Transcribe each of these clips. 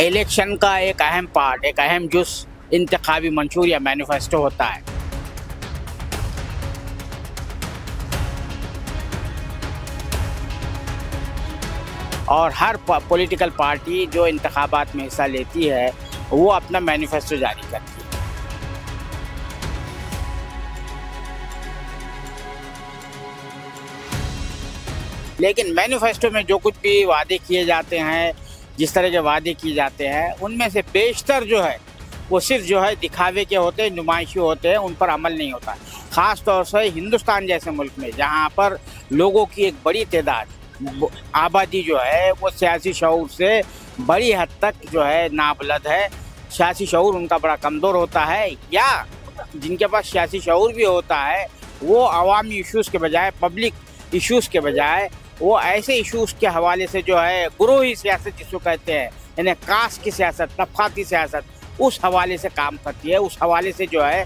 Election का एक अहम पार्ट, एक अहम जुज़ इंतखाबी मंशूर या मैनिफेस्टो होता है। और हर पॉलिटिकल पार्टी जो इंतखाबात में हिस्सा लेती है वो अपना मैनिफेस्टो जारी करती है। लेकिन मैनिफेस्टो में जो कुछ भी वादे किए जाते हैं, जिस तरह के वादे किए जाते हैं, उनमें से बेशतर जो है वो सिर्फ जो है दिखावे के होते हैं, नुमाइशी होते हैं, उन पर अमल नहीं होता। ख़ास तौर से हिंदुस्तान जैसे मुल्क में जहाँ पर लोगों की एक बड़ी तादाद आबादी जो है वो सियासी शऊर से बड़ी हद तक जो है नाबलद है, सियासी शऊर उनका बड़ा कमज़ोर होता है, या जिनके पास सियासी शऊर भी होता है वो अवामी इशूज़ के बजाय, पब्लिक इशूज़ के बजाय वो ऐसे इशूज़ के हवाले से जो है गुरूही सियासत जिसको कहते हैं, यानी कास्ट की सियासत, तबक़ाती सियासत, उस हवाले से काम करती है, उस हवाले से जो है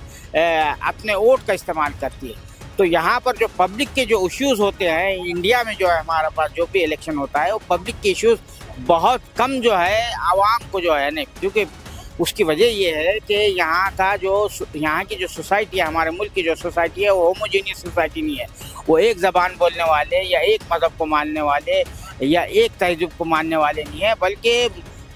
अपने वोट का इस्तेमाल करती है। तो यहाँ पर जो पब्लिक के जो इश्यूज़ होते हैं इंडिया में, जो है हमारे पास जो भी इलेक्शन होता है वो पब्लिक के इश्यूज़ बहुत कम जो है आवाम को जो है नहीं, क्योंकि उसकी वजह ये है कि यहाँ की जो सोसाइटी है, हमारे मुल्क की जो सोसाइटी है वो होमोजीनियस सोसाइटी नहीं है। वो एक ज़बान बोलने वाले या एक मज़हब को मानने वाले या एक तहज़ीब को मानने वाले नहीं है, बल्कि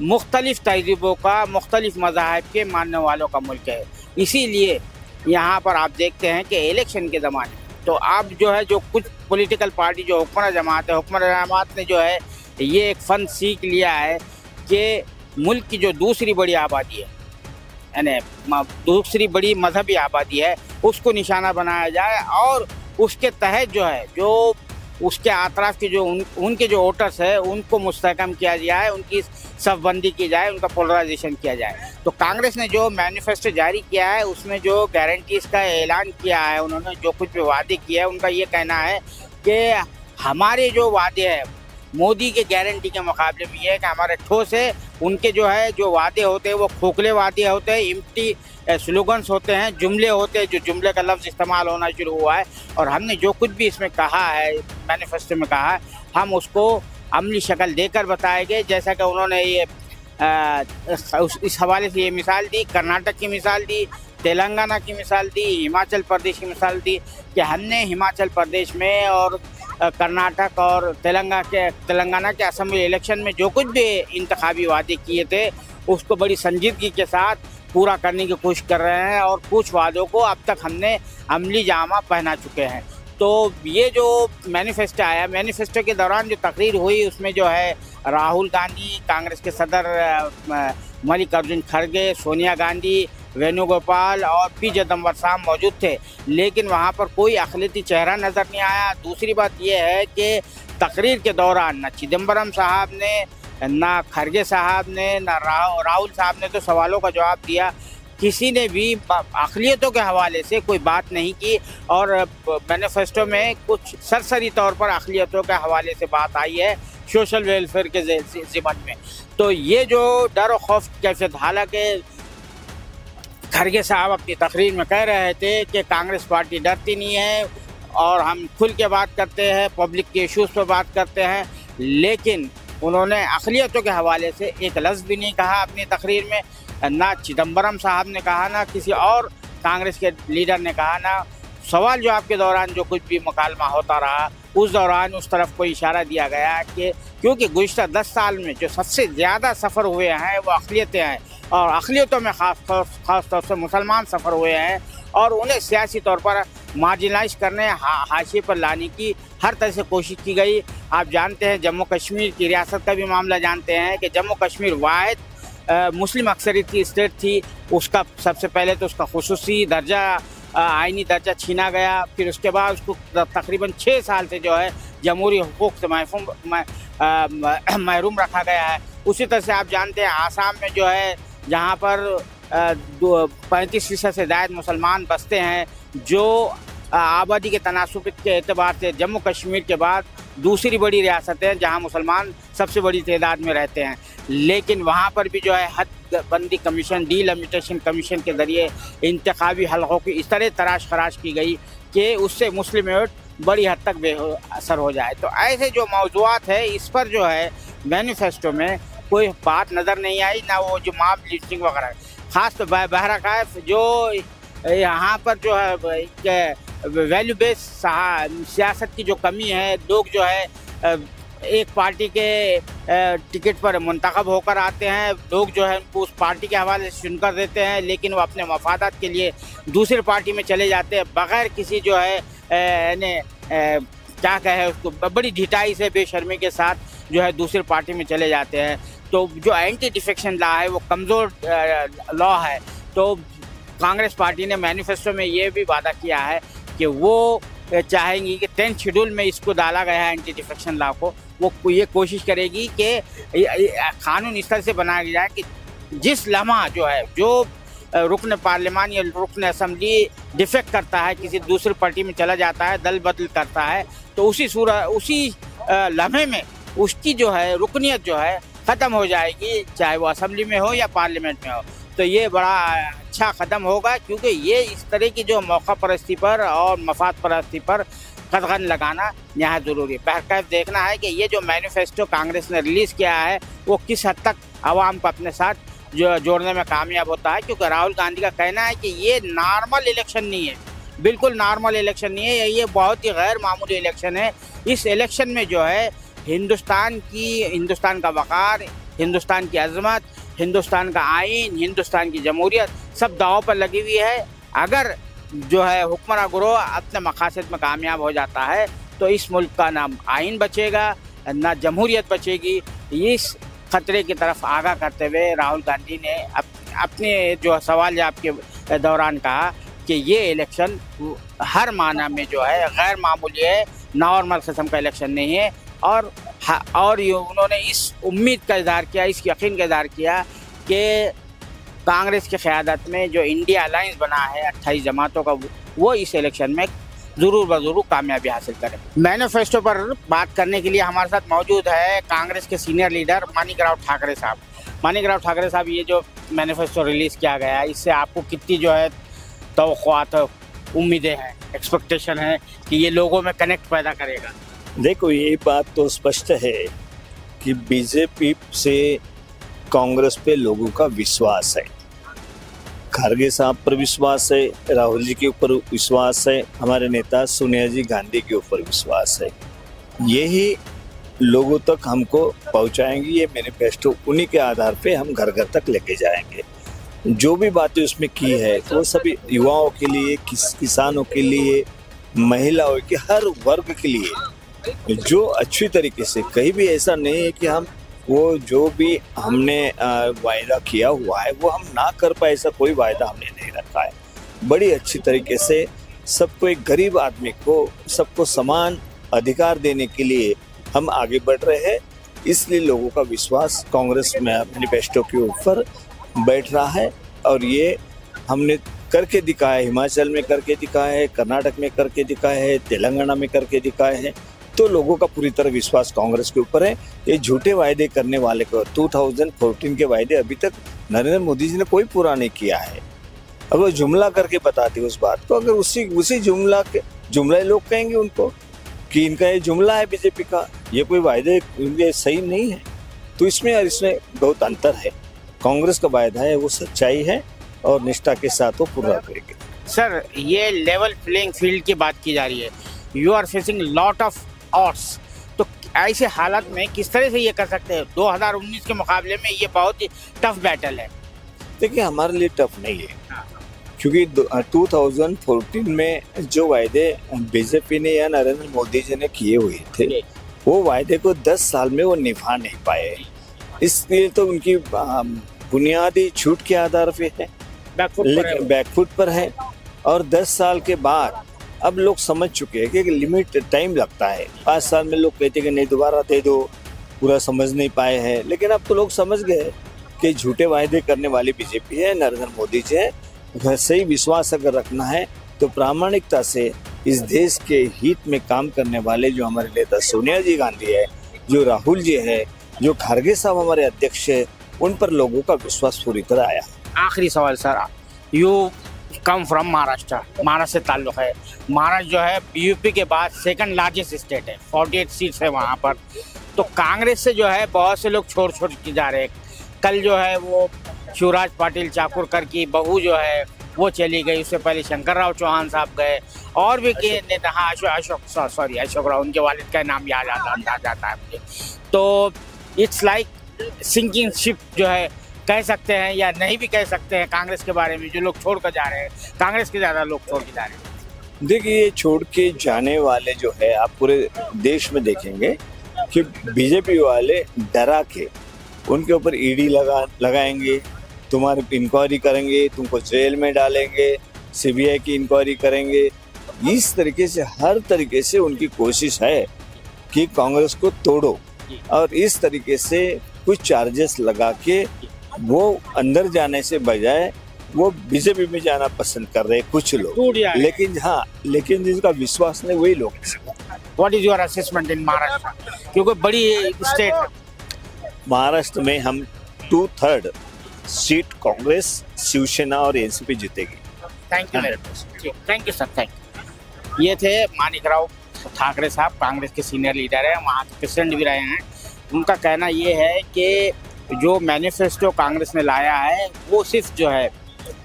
मुख्तलिफ़ तहज़ीबों का, मुख्तलिफ़ मज़ाहिब के मानने वालों का मुल्क है। इसीलिए यहाँ पर आप देखते हैं कि इलेक्शन के ज़माने तो अब जो है जो कुछ पॉलिटिकल पार्टी जो हुक्मरान जमात है, हुक्मरान जमात ने जो है ये एक फ़न सीख लिया है कि मुल्क की जो दूसरी बड़ी आबादी है, यानी दूसरी बड़ी मजहबी आबादी है, उसको निशाना बनाया जाए और उसके तहत जो है जो उसके अतराफ़ के जो उनके जो वोटर्स है उनको मुस्तहकम किया जाए, उनकी सफ़बंदी की जाए, उनका पोलराइजेशन किया जाए। तो कांग्रेस ने जो मैनिफेस्टो जारी किया है उसमें जो गारंटीज़ का ऐलान किया है, उन्होंने जो कुछ भी वादे किए हैं, उनका ये कहना है कि हमारे जो वादे हैं मोदी के गारंटी के मुकाबले में ये है कि हमारे ठोस है, उनके जो है जो वादे होते हैं वो खोखले वादे होते हैं, इम्प्टी स्लोगन्स होते हैं, जुमले होते हैं, जो जुमले का लफ्ज़ इस्तेमाल होना शुरू हुआ है। और हमने जो कुछ भी इसमें कहा है, मैनिफेस्टो में कहा है, हम उसको अमली शक्ल देकर बताएंगे। जैसा कि उन्होंने ये इस हवाले से ये मिसाल दी, कर्नाटक की मिसाल दी, तेलंगाना की मिसाल दी, हिमाचल प्रदेश की मिसाल दी कि हमने हिमाचल प्रदेश में और कर्नाटक और तेलंगाना के असेंबली इलेक्शन में जो कुछ भी इंतखाबी वादे किए थे उसको बड़ी संजीदगी के साथ पूरा करने की कोशिश कर रहे हैं और कुछ वादों को अब तक हमने अमली जामा पहना चुके हैं। तो ये जो मैनिफेस्टो आया, मैनिफेस्टो के दौरान जो तकरीर हुई उसमें जो है राहुल गांधी, कांग्रेस के सदर मल्लिकार्जुन खड़गे, सोनिया गांधी, वेणुगोपाल और पी चिदम्बरम मौजूद थे, लेकिन वहाँ पर कोई अक़लियती चेहरा नज़र नहीं आया। दूसरी बात यह है कि तकरीर के दौरान न चिदम्बरम साहब ने, ना खड़गे साहब ने, ना राहुल साहब ने तो सवालों का जवाब दिया, किसी ने भी अक़लियतों के हवाले से कोई बात नहीं की। और मैनिफेस्टो में कुछ सरसरी तौर पर अक़लियतों के हवाले से बात आई है, सोशल वेलफेयर के ज़िमन में। तो ये जो डर और खौफ की कैफियत, हालांकि खड़गे साहब अपनी तकरीर में कह रहे थे कि कांग्रेस पार्टी डरती नहीं है और हम खुल के बात करते हैं, पब्लिक के इश्यूज़ पर बात करते हैं, लेकिन उन्होंने अक़लियतों के हवाले से एक लफ्ज़ भी नहीं कहा अपनी तकरीर में। ना चिदम्बरम साहब ने कहा, ना किसी और कांग्रेस के लीडर ने कहा, ना सवाल जवाब के दौरान जो कुछ भी मुकालमा होता रहा उस दौरान उस तरफ को इशारा दिया गया कि क्योंकि गुज़िश्ता 10 साल में जो सबसे ज़्यादा सफ़र हुए हैं वो अक़लियतें हैं, और अक़लियतों में ख़ास तौर से मुसलमान सफ़र हुए हैं, और उन्हें सियासी तौर पर मार्जिनलाइज करने, हाशिए पर लाने की हर तरह से कोशिश की गई। आप जानते हैं जम्मू कश्मीर की रियासत का भी मामला जानते हैं कि जम्मू कश्मीर वाहिद मुस्लिम अक्सरियत की स्टेट थी, उसका सबसे पहले तो उसका खुसूसी दर्जा, आइनी दर्जा छीना गया, फिर उसके बाद उसको तकरीबन 6 साल से जो है जमहूरी हुकूक से महरूम रखा गया है। उसी तरह से आप जानते हैं आसाम में जो है जहाँ पर 35% से ज़्यादा मुसलमान बसते हैं, जो आबादी के तनासुब के एतबार से जम्मू कश्मीर के बाद दूसरी बड़ी रियासत है जहाँ मुसलमान सबसे बड़ी तादाद में रहते हैं, लेकिन वहाँ पर भी जो है हद बंदी कमीशन, डीलिमिटेशन कमीशन के ज़रिए इंतखाबी हलकों की इस तरह तराश खराश की गई कि उससे मुस्लिम वोट बड़ी हद तक बेअसर हो जाए। तो ऐसे जो मौज़ूआत है इस पर जो है मैनिफेस्टो में कोई बात नज़र नहीं आई, ना वो जो मॉब लिस्टिंग वगैरह। खास तो बहरकैफ जो यहाँ पर जो है वैल्यू बेस सियासत की जो कमी है, लोग जो है एक पार्टी के टिकट पर मुंतखब होकर आते हैं, लोग जो है उनको उस पार्टी के हवाले से चुनकर देते हैं, लेकिन वो अपने मफादात के लिए दूसरी पार्टी में चले जाते हैं बग़ैर किसी जो है क्या कहे उसको, बड़ी ढिठाई से बेशर्मी के साथ जो है दूसरी पार्टी में चले जाते हैं। तो जो एंटी डिफेक्शन लॉ है वो कमज़ोर लॉ है। तो कांग्रेस पार्टी ने मैनिफेस्टो में ये भी वादा किया है कि वो चाहेंगी कि 10th शेड्यूल में इसको डाला गया है एंटी डिफेक्शन लॉ को, वो ये कोशिश करेगी कि कानून इस तरह से बनाया जाए कि जिस लम्हा जो है जो रुकन पार्लियामान या रुकन असम्बली डिफेक्ट करता है, किसी दूसरी पार्टी में चला जाता है, दल बदल करता है, तो उसी लम्हे में उसकी जो है रुकनियत जो है ख़त्म हो जाएगी, चाहे वो असम्बली में हो या पार्लियामेंट में हो। तो ये बड़ा अच्छा कदम होगा, क्योंकि ये इस तरह की जो मौका परस्ती पर और मफाद परस्ती पर कदगन लगाना यहाँ ज़रूरी है। बहरकैफ देखना है कि ये जो मैनिफेस्टो कांग्रेस ने रिलीज़ किया है वो किस हद तक आवाम को अपने साथ जो जोड़ने में कामयाब होता है। क्योंकि राहुल गांधी का कहना है कि ये नॉर्मल इलेक्शन नहीं है, बिल्कुल नॉर्मल इलेक्शन नहीं है, ये बहुत ही गैर मामूली इलेक्शन है। इस इलेक्शन में जो है हिंदुस्तान का वक़ार, हिंदुस्तान की अज़मत, हिंदुस्तान का आइन, हिंदुस्तान की जमहूरियत सब दांव पर लगी हुई है। अगर जो है हुक्मरान गिरोह अपने मकासद में कामयाब हो जाता है तो इस मुल्क का ना आइन बचेगा ना जमहूरियत बचेगी। इस खतरे की तरफ आगाह करते हुए राहुल गांधी ने अपने जो सवाल जवाब के दौरान कहा कि ये इलेक्शन हर माना में जो है गैर मामूली है, नॉर्मल किस्म का इलेक्शन नहीं है। और ये उन्होंने इस उम्मीद का इज़हार किया, इस यकीन का इज़हार किया कि कांग्रेस की क़यादत में जो इंडिया अलायंस बना है 28 जमातों का, वो इस इलेक्शन में ज़रूर कामयाबी हासिल करें। मैनिफेस्टो पर बात करने के लिए हमारे साथ मौजूद है कांग्रेस के सीनियर लीडर माणिक ठाकरे साहब। माणिक ठाकरे साहब, ये जो मैनिफेस्टो रिलीज़ किया गया है इससे आपको कितनी जो है तवक्कुआत, उम्मीदें हैं, एक्सपेक्टेशन है कि ये लोगों में कनेक्ट पैदा करेगा? देखो, ये बात तो स्पष्ट है कि बीजेपी से कांग्रेस पे लोगों का विश्वास है, खड़गे साहब पर विश्वास है, राहुल जी के ऊपर विश्वास है, हमारे नेता सोनिया जी गांधी के ऊपर विश्वास है। यही लोगों तक हमको पहुंचाएंगे, ये मैनिफेस्टो उन्हीं के आधार पे हम घर घर तक लेके जाएंगे। जो भी बातें उसमें की है वो सभी युवाओं के लिए, किसानों के लिए, महिलाओं के, हर वर्ग के लिए जो अच्छी तरीके से, कहीं भी ऐसा नहीं है कि हम वो जो भी हमने वायदा किया हुआ है वो हम ना कर पाए, ऐसा कोई वायदा हमने नहीं रखा है। बड़ी अच्छी तरीके से सबको, एक गरीब आदमी को सबको समान अधिकार देने के लिए हम आगे बढ़ रहे हैं। इसलिए लोगों का विश्वास कांग्रेस में मैनिफेस्टो के ऊपर बैठ रहा है और ये हमने करके दिखाया, हिमाचल में करके दिखाया है, कर्नाटक में करके दिखाया है, तेलंगाना में करके दिखाए हैं। तो लोगों का पूरी तरह विश्वास कांग्रेस के ऊपर है। ये झूठे वायदे करने वाले को 2014 के वायदे अभी तक नरेंद्र मोदी जी ने कोई पूरा नहीं किया है। अगर वो जुमला करके बताते उस बात को, अगर उसी जुमला लोग कहेंगे उनको कि इनका ये जुमला है बीजेपी का, ये कोई वायदे इनके सही नहीं है। तो इसमें बहुत अंतर है। कांग्रेस का वायदा है वो सच्चाई है और निष्ठा के साथ वो पूरा करेंगे। सर, ये लेवल प्लेइंग फील्ड की बात की जा रही है, you are facing lot of odds, तो ऐसे हालात में किस तरह से ये कर सकते हैं? 2019 के मुकाबले में ये बहुत ही टफ बैटल है। देखिए, हमारे लिए टफ नहीं है, क्योंकि 2014 में जो वायदे बीजेपी ने या नरेंद्र मोदी जी ने किए हुए थे वो वायदे को 10 साल में वो निभा नहीं पाए। इसलिए तो उनकी बुनियादी छूट के आधार पे है, बैकफुट पर है। और 10 साल के बाद अब लोग समझ चुके हैं कि लिमिट टाइम लगता है। 5 साल में लोग कहते हैं कि नहीं दोबारा दे दो, पूरा समझ नहीं पाए हैं। लेकिन अब तो लोग समझ गए कि झूठे वायदे करने वाली बीजेपी है, नरेंद्र मोदी जी है। वैसे ही विश्वास अगर रखना है तो प्रामाणिकता से इस देश के हित में काम करने वाले जो हमारे नेता सोनिया जी गांधी है, जो राहुल जी है, जो खड़गे साहब हमारे अध्यक्ष है, उन पर लोगों का विश्वास पूरी तरह आया। आखिरी सवाल sir, you come from Maharashtra, Maharashtra से ताल्लुक है। महाराष्ट्र जो है यूपी के बाद सेकंड लार्जेस्ट स्टेट है, 48 सीट्स है वहाँ पर। तो कांग्रेस से जो है बहुत से लोग छोड़ के जा रहे हैं। कल जो है वो शिवराज पाटिल चाकुरकर की बहू जो है वो चली गई, उससे पहले शंकरराव चौहान साहब गए, और भी के नेता, हाँ अशोक राव, उनके वालिद का नाम याद जाता है मुझे। तो इट्स लाइक सिंकिंग शिप जो है कह सकते हैं, या नहीं भी कह सकते हैं कांग्रेस के बारे में। जो लोग छोड़ कर जा रहे हैं, कांग्रेस के ज़्यादा लोग छोड़ के जा रहे हैं। देखिए, ये छोड़ के जाने वाले जो है आप पूरे देश में देखेंगे कि बीजेपी वाले डरा के उनके ऊपर ईडी लगाएंगे, तुम्हारी इंक्वायरी करेंगे, तुमको जेल में डालेंगे, सीबीआई की इंक्वायरी करेंगे। इस तरीके से हर तरीके से उनकी कोशिश है कि कांग्रेस को तोड़ो, और इस तरीके से कुछ चार्जेस लगा के वो अंदर जाने से बजाय वो बीजेपी में जाना पसंद कर रहे हैं कुछ लोग। लेकिन जिसका विश्वास नहीं वही लोग। What is your assessment in Maharashtra, क्योंकि बड़ी स्टेट है महाराष्ट्र में। हम 2/3 सीट कांग्रेस, शिवसेना और एनसीपी जीतेगी। Thank you thank you sir, thank you. ये थे माणिकराव ठाकरे साहब, कांग्रेस के सीनियर लीडर हैं, वहाँ के प्रेसिडेंट भी रहे हैं। उनका कहना ये है कि जो मैनिफेस्टो कांग्रेस ने लाया है वो सिर्फ जो है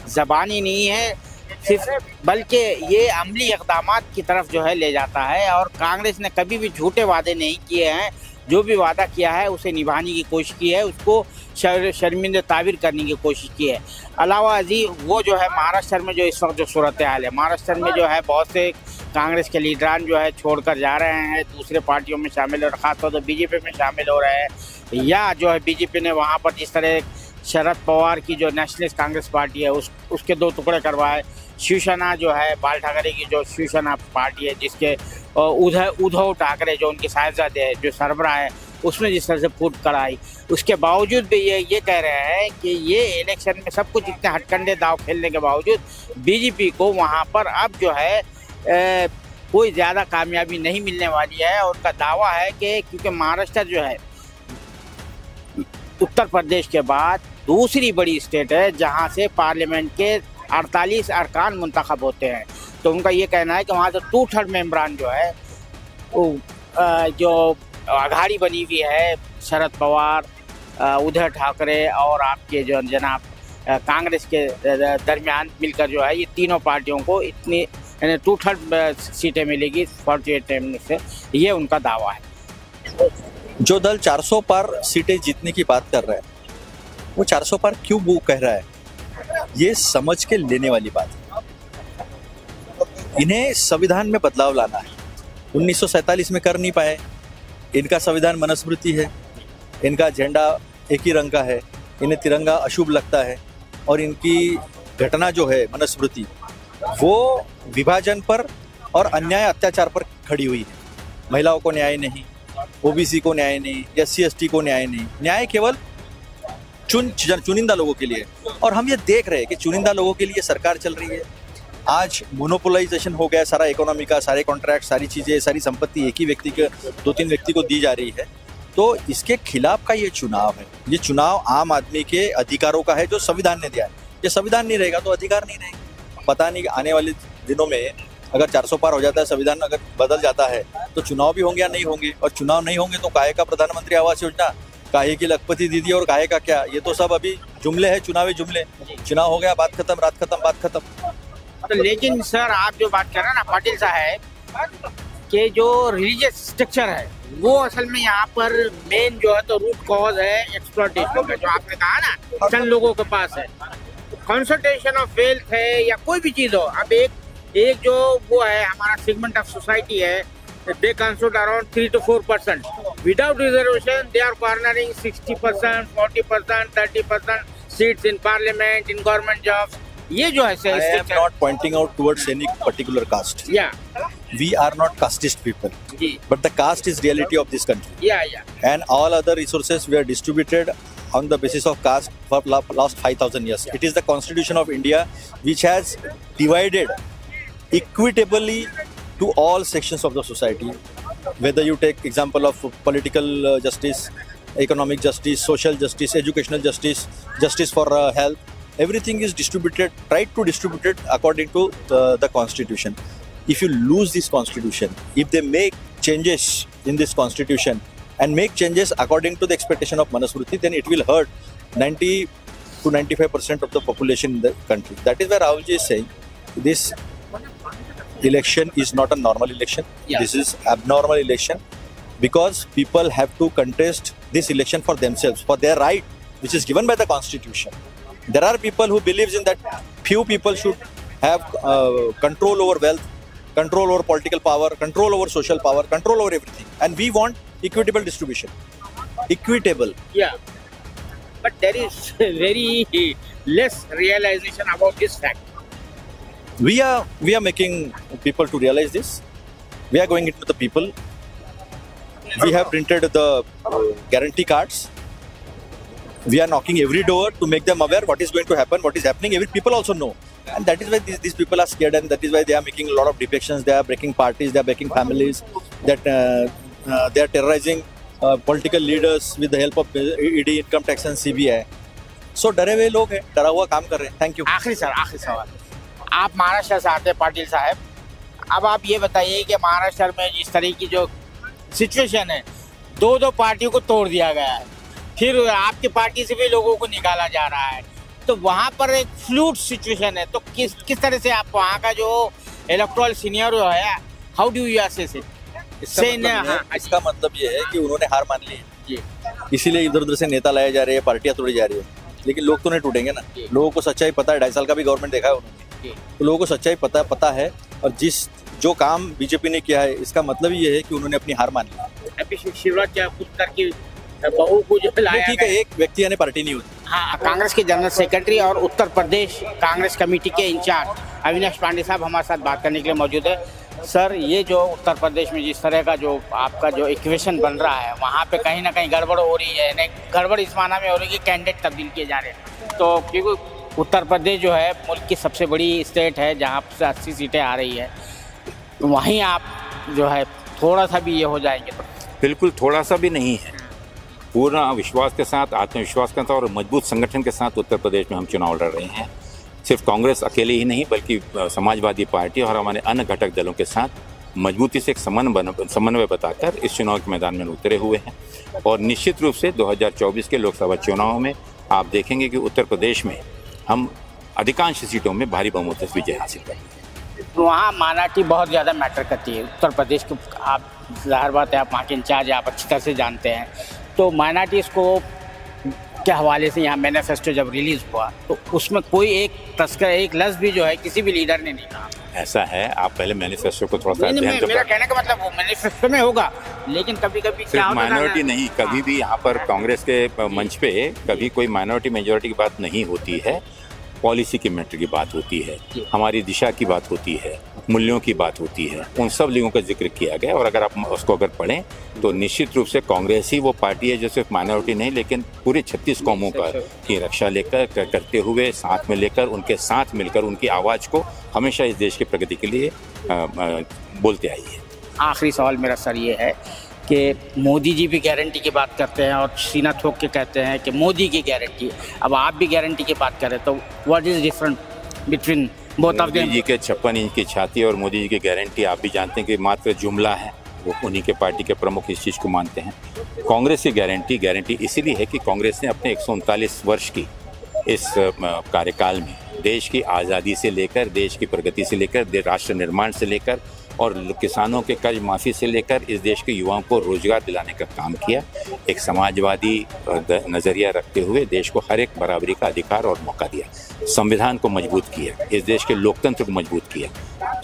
ज़बानी नहीं है सिर्फ, बल्कि ये अमली इक़दामात की तरफ जो है ले जाता है। और कांग्रेस ने कभी भी झूठे वादे नहीं किए हैं, जो भी वादा किया है उसे निभाने की कोशिश की है, उसको शर्मिंदा ताबीर करने की कोशिश की है। अलावा अजी वो जो है महाराष्ट्र में जो इस वक्त जो सूरत हाल है, महाराष्ट्र में जो है बहुत से कांग्रेस के लीडरान जो है छोड़कर जा रहे हैं, दूसरे पार्टियों में शामिल हो रहे, खासतौर पर बीजेपी में शामिल हो रहे हैं, या जो है बीजेपी ने वहाँ पर जिस तरह शरद पवार की जो नेशनलिस्ट कांग्रेस पार्टी है उसके 2 टुकड़े करवाए। शिवसेना जो है बाल ठाकरे की जो शिवसेना पार्टी है, जिसके उद्धव ठाकरे जो उनके साहिबजादे हैं, जो सरबराह है, उसमें जिस तरह से फूट कराई, उसके बावजूद भी ये कह रहे हैं कि ये इलेक्शन में सब कुछ इतने हटकंडे दाव खेलने के बावजूद बीजेपी को वहाँ पर अब जो है कोई ज़्यादा कामयाबी नहीं मिलने वाली है। और उनका दावा है कि क्योंकि महाराष्ट्र जो है उत्तर प्रदेश के बाद दूसरी बड़ी स्टेट है जहाँ से पार्लियामेंट के 48 अरकान मुंतखब होते हैं, तो उनका ये कहना है कि वहाँ से 2/3 मेंबरान जो है जो अघाड़ी बनी हुई है, शरद पवार, उद्धव ठाकरे और आपके जो जनाब कांग्रेस के दरमियान मिलकर जो है ये तीनों पार्टियों को इतनी 2/3 सीटें मिलेगी 48 में से, ये उनका दावा है। जो दल 400 पार सीटें जीतने की बात कर रहा है वो 400 पार क्यों वो कह रहा है, ये समझ के लेने वाली बात है। इन्हें संविधान में बदलाव लाना है, 1947 में कर नहीं पाए। इनका संविधान मनुस्मृति है, इनका झंडा एक ही रंग का है, इन्हें तिरंगा अशुभ लगता है, और इनकी घटना जो है मनुस्मृति वो विभाजन पर और अन्याय अत्याचार पर खड़ी हुई है। महिलाओं को न्याय नहीं, ओबीसी को न्याय नहीं, SC/ST को न्याय नहीं, न्याय केवल चुनिंदा लोगों के लिए। और हम ये देख रहे हैं कि चुनिंदा लोगों के लिए सरकार चल रही है। आज मोनोपोलाइजेशन हो गया सारा इकोनॉमी का, सारे कॉन्ट्रैक्ट, सारी चीज़ें, सारी संपत्ति एक ही व्यक्ति के 2-3 व्यक्ति को दी जा रही है। तो इसके खिलाफ का ये चुनाव है। ये चुनाव आम आदमी के अधिकारों का है जो संविधान ने दिया है। ये संविधान नहीं रहेगा तो अधिकार नहीं रहेगा। पता नहीं आने वाले दिनों में अगर 400 पार हो जाता है, संविधान अगर बदल जाता है तो चुनाव भी होंगे या नहीं होंगे, और चुनाव नहीं होंगे तो काहे का प्रधानमंत्री आवास योजना, काहे की लखपति दीदी और काहे का क्या, ये तो सब अभी जुमले हैं, चुनावी जुमले। चुनाव हो गया, बात खत्म, रात खत्म, बात खत्म। तो लेकिन सर आप जो बात कर रहे हैं ना पाटिल साहब, कि जो रिलीजियस स्ट्रक्चर है वो असल में यहाँ पर मेन जो है तो रूट कॉज है एक्सप्लॉयटेशन का, जो आपने कहा ना चंद लोगों के पास है। कंसंट्रेशन ऑफ वेल्थ है या कोई भी चीज़ हो, अब एक जो वो है हमारा सेगमेंट ऑफ सोसाइटी है, they constitute around 3 to 4%. Without reservation, they are cornering 60%, 40%, 30% seats in parliament, in government jobs. ये जो है I am not pointing out towards any particular caste. Yeah. We are not casteist people. Ji. But the caste is reality of this country. Yeah. And all other resources were distributed on the basis of caste for last 5,000 years. Yeah. It is the constitution of India which has divided equitably to all sections of the society. Whether you take example of political justice, economic justice, social justice, educational justice, justice for health, everything is distributed, tried to distribute it according to the constitution. If you lose this constitution, if they make changes in this constitution, and make changes according to the expectation of Manusmriti, then it will hurt 90 to 95% of the population in the country. That is where Rahulji is saying this election is not a normal election. Yeah. This is abnormal election because people have to contest this election for themselves, for their right, which is given by the constitution. There are people who believes in that few people should have control over wealth, control over political power, control over social power, control over everything. And we want equitable distribution. Equitable. Yeah. But there is very less realization about this fact. We are making people to realize this. We are going into the people. We have printed the guarantee cards. We are knocking every door to make them aware what is going to happen, what is happening. Every people also know, and that is why these people are scared, and that is why they are making a lot of defections. They are breaking parties, they are breaking families. That they are terrorizing political leaders with the help of ED, income tax and CBI. So डरे हुए लोग हैं, डरा हुआ काम कर रहे हैं. Thank you. आखिरी सवाल, आप महाराष्ट्र से आते हैं पाटिल साहब, अब आप ये बताइए कि महाराष्ट्र में जिस तरह की जो सिचुएशन है, दो पार्टियों को तोड़ दिया गया है, फिर आपकी पार्टी से भी लोगों को निकाला जा रहा है, तो वहाँ पर एक फ्लूइड सिचुएशन है, तो किस तरह से आप वहाँ का जो इलेक्टोरल सिनेरियो है, how do you assess it? इसका मतलब ये है कि उन्होंने हार मान ली है, इसीलिए इधर उधर से नेता लाए जा रहे हैं, पार्टियां तोड़ी जा रही है, लेकिन लोग तो नहीं टूटेंगे ना. लोगों को सच्चाई पता है, 2.5 साल का भी गवर्नमेंट देखा है उन्होंने, तो लोगों को सच्चाई पता है, और जो काम बीजेपी ने किया है, इसका मतलब ये है कि उन्होंने अपनी हार मान ली. अभी शिवराज पुत्र की बहू को जो लाया, ठीक है, एक व्यक्ति यानी पार्टी नहीं होती. हाँ, कांग्रेस के जनरल सेक्रेटरी और उत्तर प्रदेश कांग्रेस कमेटी के इंचार्ज अविनाश पांडे साहब हमारे साथ बात करने के लिए मौजूद है. सर, ये जो उत्तर प्रदेश में जिस तरह का जो आपका जो इक्वेशन बन रहा है, वहाँ पे कहीं ना कहीं गड़बड़ हो रही है. नहीं, गड़बड़ इस माना में हो रही है कि कैंडिडेट तब्दील किए जा रहे हैं, तो क्योंकि उत्तर प्रदेश जो है मुल्क की सबसे बड़ी स्टेट है, जहाँ से 80 सीटें आ रही है, वहीं आप जो है थोड़ा सा भी ये हो जाएंगे तो? बिल्कुल थोड़ा सा भी नहीं है, पूर्ण विश्वास के साथ, आत्मविश्वास के साथ और मजबूत संगठन के साथ उत्तर प्रदेश में हम चुनाव लड़ रहे हैं. सिर्फ कांग्रेस अकेले ही नहीं, बल्कि समाजवादी पार्टी और हमारे अन्य घटक दलों के साथ मजबूती से एक समन्वय बताकर इस चुनाव के मैदान में उतरे हुए हैं. और निश्चित रूप से 2024 के लोकसभा चुनाव में आप देखेंगे कि उत्तर प्रदेश में हम अधिकांश सीटों में भारी बहुमत से विजय हासिल करेंगे. वहाँ माइनॉरिटी बहुत ज़्यादा मैटर करती है उत्तर प्रदेश को. आप ज़ाहिर बात है, आप वहाँ के इंचार्ज, आप अच्छी तरह से जानते हैं, तो माइनॉरिटीज़ को के हवाले से यहाँ मैनिफेस्टो जब रिलीज़ हुआ तो उसमें कोई एक लफ्ज़ भी जो है किसी भी लीडर ने नहीं कहा. ऐसा है, आप पहले मैनिफेस्टो को थोड़ा सा अध्ययन मेरा कहने का मतलब वो मैनिफेस्टो में होगा, लेकिन कभी क्या होता है, माइनॉरिटी नहीं, कभी भी यहाँ पर कांग्रेस के मंच पे कभी कोई माइनॉरिटी मेजॉरिटी की बात नहीं होती है. पॉलिसी के मैटर की बात होती है, हमारी दिशा की बात होती है, मूल्यों की बात होती है, उन सब लोगों का जिक्र किया गया. और अगर आप उसको पढ़ें तो निश्चित रूप से कांग्रेस ही वो पार्टी है जो सिर्फ माइनॉरिटी नहीं, लेकिन पूरे 36 कौमों की रक्षा करते हुए, साथ में लेकर, उनके साथ मिलकर उनकी आवाज़ को हमेशा इस देश की प्रगति के लिए बोलते आई है. आखिरी सवाल मेरा सर ये है कि मोदी जी भी गारंटी की बात करते हैं और सीना ठोक के कहते हैं कि मोदी की गारंटी, अब आप भी गारंटी की बात करें, तो what is different between both of them? Modi ji के 56 इंच की छाती और मोदी जी की गारंटी आप भी जानते हैं कि मात्र जुमला है. वो उन्हीं के पार्टी के प्रमुख इस चीज़ को मानते हैं. कांग्रेस की गारंटी इसीलिए है कि कांग्रेस ने अपने 139 वर्ष की इस कार्यकाल में देश की आज़ादी से लेकर, देश की प्रगति से लेकर, राष्ट्र निर्माण से लेकर और किसानों के कर्ज माफ़ी से लेकर इस देश के युवाओं को रोजगार दिलाने का काम किया. एक समाजवादी नज़रिया रखते हुए देश को हर एक बराबरी का अधिकार और मौका दिया, संविधान को मजबूत किया, इस देश के लोकतंत्र को मजबूत किया.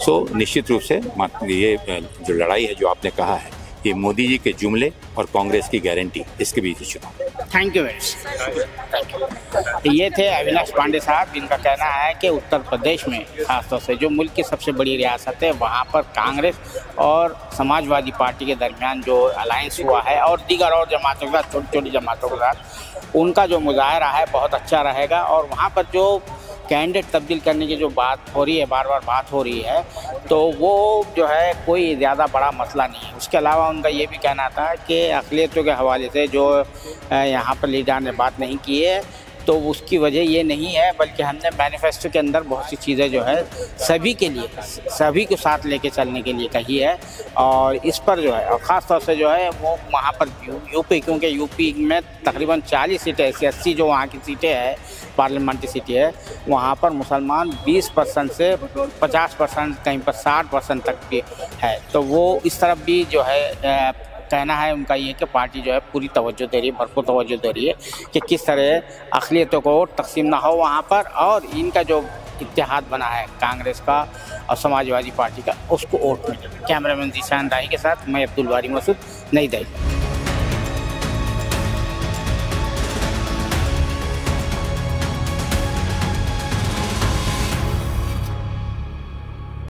सो निश्चित रूप से ये जो लड़ाई है जो आपने कहा है, ये मोदी जी के जुमले और कांग्रेस की गारंटी, इसके बीच चुनाव. Thank you very much. ये थे अविनाश पांडे साहब, जिनका कहना है कि उत्तर प्रदेश में खासतौर से जो मुल्क की सबसे बड़ी रियासत है, वहाँ पर कांग्रेस और समाजवादी पार्टी के दरमियान जो अलायंस हुआ है और दीगर और जमातों के साथ, छोटी छोटी जमातों के साथ, उनका जो मुजाहरा है बहुत अच्छा रहेगा. और वहाँ पर जो कैंडिडेट तब्दील करने की जो बात हो रही है, बार बार बात हो रही है, तो वो जो है कोई ज़्यादा बड़ा मसला नहीं है. उसके अलावा उनका ये भी कहना था कि अक़लियतों के हवाले से जो यहाँ पर लीडर ने बात नहीं की है, तो उसकी वजह ये नहीं है, बल्कि हमने मैनिफेस्टो के अंदर बहुत सी चीज़ें जो है सभी के लिए, सभी को साथ लेके चलने के लिए कही है। और इस पर जो है, और ख़ास तौर से जो है वो वहाँ पर यूपी, क्योंकि यूपी में तकरीबन 40 सीटें ऐसी, 80 जो वहाँ की सीटें हैं पार्लियामेंट्री सीटें है, वहाँ पर मुसलमान 20% से 50%, कहीं पर 60% तक भी है। तो वो इस तरफ भी जो है कहना है उनका ये कि पार्टी जो है पूरी तवज्जो दे रही है, भरपूर तवज्जो दे रही है कि किस तरह अक़लियतों को तकसीम ना हो वहाँ पर, और इनका जो इत्तेहाद बना है कांग्रेस का और समाजवादी पार्टी का, उसको वोट मिले। कैमरामैन जीशान राही के साथ मैं अब्दुल बारी मसूद, नई दिल्ली।